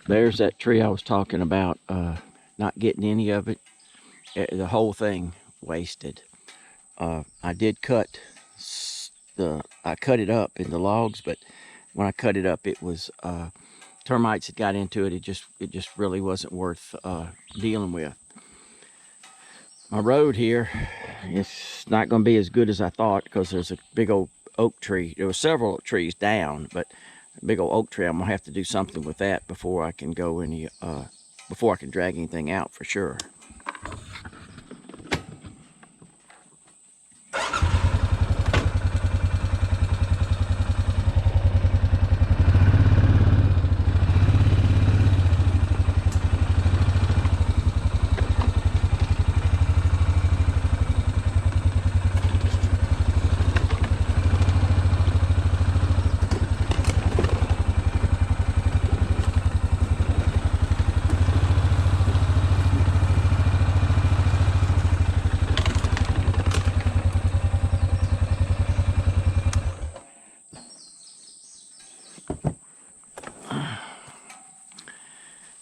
There's that tree I was talking about, not getting any of it. The whole thing wasted. I did cut I cut it up into logs, but when I cut it up, it was termites had got into it. It just really wasn't worth dealing with. My road here is not going to be as good as I thought because there's a big old oak tree. There were several trees down, but a big old oak tree, I'm gonna have to do something with that before I can go before I can drag anything out for sure.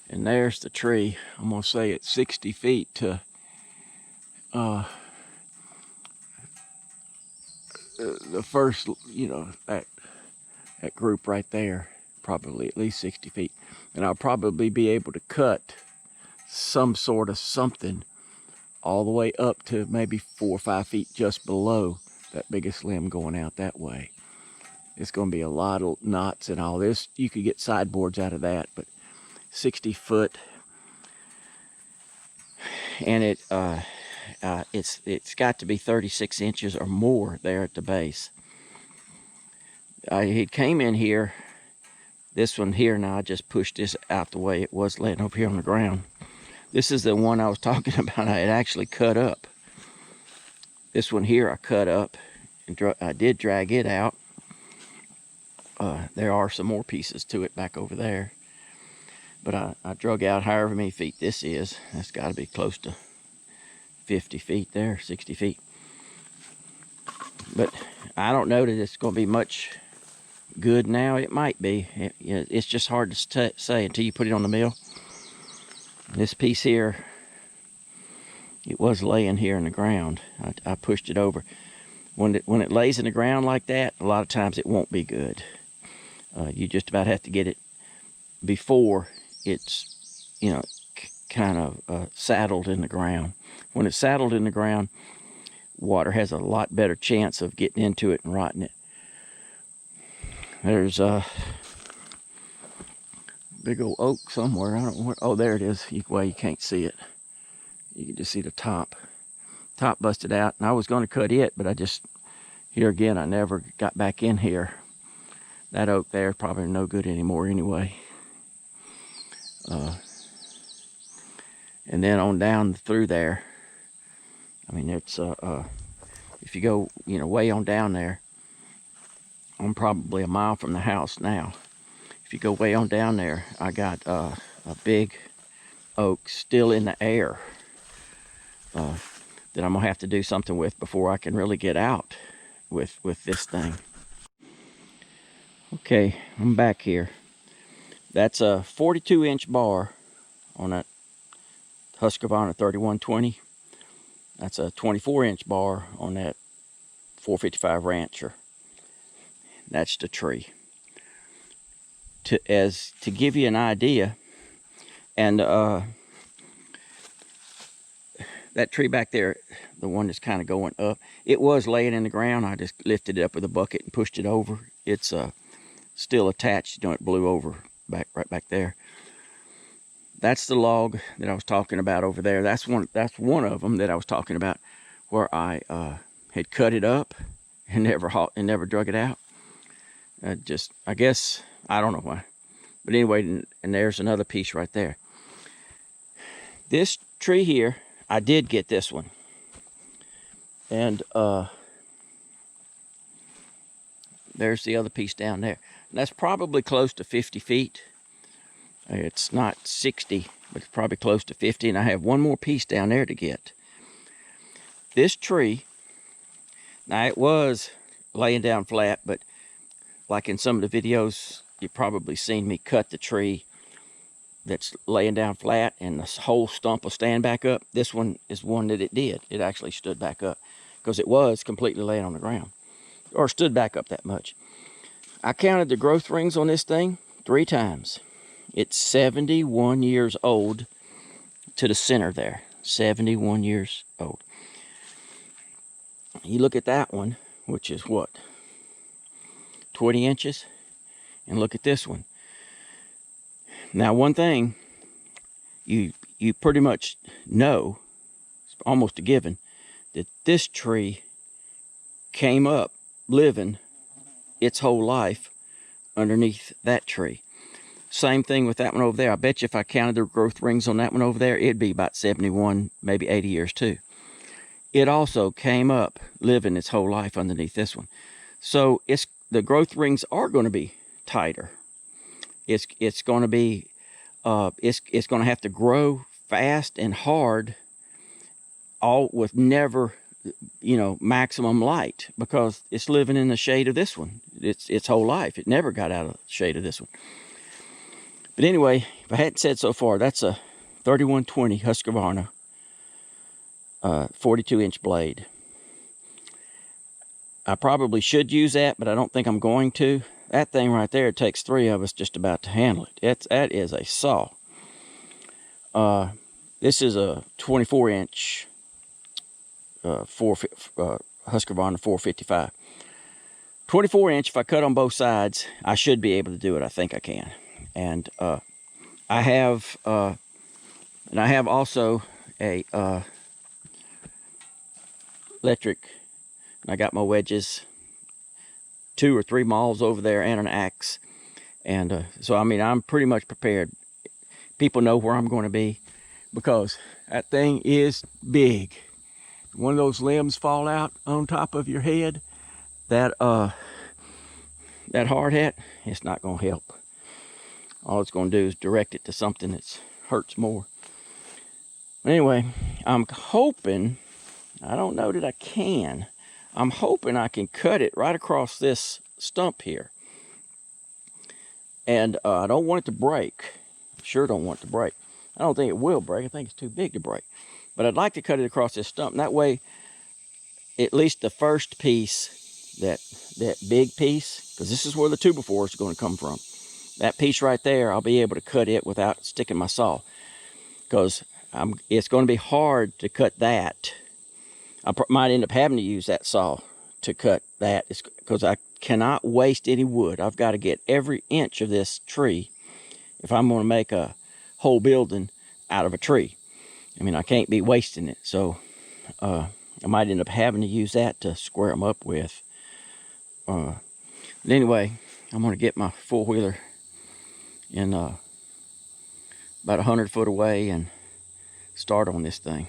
And there's the tree. I'm gonna say it's 60 feet to the first, that group right there, probably at least 60 feet. And I'll probably be able to cut some sort of something all the way up to maybe 4 or 5 feet just below that biggest limb going out that way. It's going to be a lot of knots and all this. You could get sideboards out of that, but 60 foot, and it's got to be 36 inches or more there at the base. He came in here, this one here. Now I just pushed this out the way it was laying over here on the ground. This is the one I was talking about. I had actually cut up. This one here I cut up, and I did drag it out. There are some more pieces to it back over there. But I drug out however many feet this is. That's got to be close to 50 feet there, 60 feet. But I don't know that it's going to be much good now. It might be. It's just hard to say until you put it on the mill. This piece here, it was laying here in the ground. I pushed it over. When it lays in the ground like that, a lot of times it won't be good. You just about have to get it before it's, kind of saddled in the ground. When it's saddled in the ground, water has a lot better chance of getting into it and rotting it. There's a big old oak somewhere. I don't know where. Oh, there it is. You can't see it. You can just see the top. Top busted out, and I was going to cut it, but here again, I never got back in here. That oak there is probably no good anymore anyway. And then on down through there, I mean, it's if you go, way on down there, I'm probably a mile from the house now. If you go way on down there, I got a big oak still in the air that I'm gonna have to do something with before I can really get out with this thing. Okay, I'm back here. That's a 42-inch bar on that Husqvarna 3120. That's a 24-inch bar on that 455 Rancher. That's the tree. To give you an idea, and that tree back there, the one that's kind of going up, it was laying in the ground. I just lifted it up with a bucket and pushed it over. It's still attached. It blew over right back there. That's the log that I was talking about over there. That's one of them that I was talking about, where I had cut it up and never drug it out. I guess, I don't know why. But anyway, and there's another piece right there. This tree here, I did get this one. And there's the other piece down there. And that's probably close to 50 feet. It's not 60, but it's probably close to 50. And I have one more piece down there to get. This tree, now it was laying down flat, but like in some of the videos, you've probably seen me cut the tree that's laying down flat and the whole stump will stand back up. This one is one that it did. It actually stood back up because it was completely laying on the ground, or stood back up that much. I counted the growth rings on this thing 3 times. It's 71 years old to the center there. 71 years old. You look at that one, which is what? 20 inches? And look at this one. Now, one thing you pretty much know, it's almost a given, that this tree came up living its whole life underneath that tree. Same thing with that one over there. I bet you if I counted the growth rings on that one over there, it'd be about 71, maybe 80 years too. It also came up living its whole life underneath this one. So the growth rings are going to be tighter. It's going to be it's going to have to grow fast and hard, all with never, maximum light, because it's living in the shade of this one. Its whole life. It never got out of the shade of this one. But anyway, if I hadn't said so far, that's a 3120 Husqvarna 42-inch blade. I probably should use that, but I don't think I'm going to. That thing right there, it takes 3 of us just about to handle it. That is a saw. This is a 24-inch Husqvarna 455. 24-inch, if I cut on both sides, I should be able to do it. I think I can. And I have also a electric. And I got my wedges, 2 or 3 mauls over there, and an axe. And so, I mean, I'm pretty much prepared. People know where I'm going to be, because that thing is big. One of those limbs fall out on top of your head, that hard hat, it's not going to help. All it's going to do is direct it to something that hurts more. Anyway, I'm hoping, I don't know that I can, I'm hoping I can cut it right across this stump here. And I don't want it to break. Sure don't want it to break. I don't think it will break. I think it's too big to break. But I'd like to cut it across this stump. And that way, at least the first piece, that big piece, because this is where the 2x4 is going to come from. That piece right there, I'll be able to cut it without sticking my saw. Because it's going to be hard to cut that. I might end up having to use that saw to cut that, because I cannot waste any wood. I've got to get every inch of this tree if I'm going to make a whole building out of a tree. I mean, I can't be wasting it. So I might end up having to use that to square them up with. But anyway, I'm going to get my four-wheeler in about 100 foot away and start on this thing.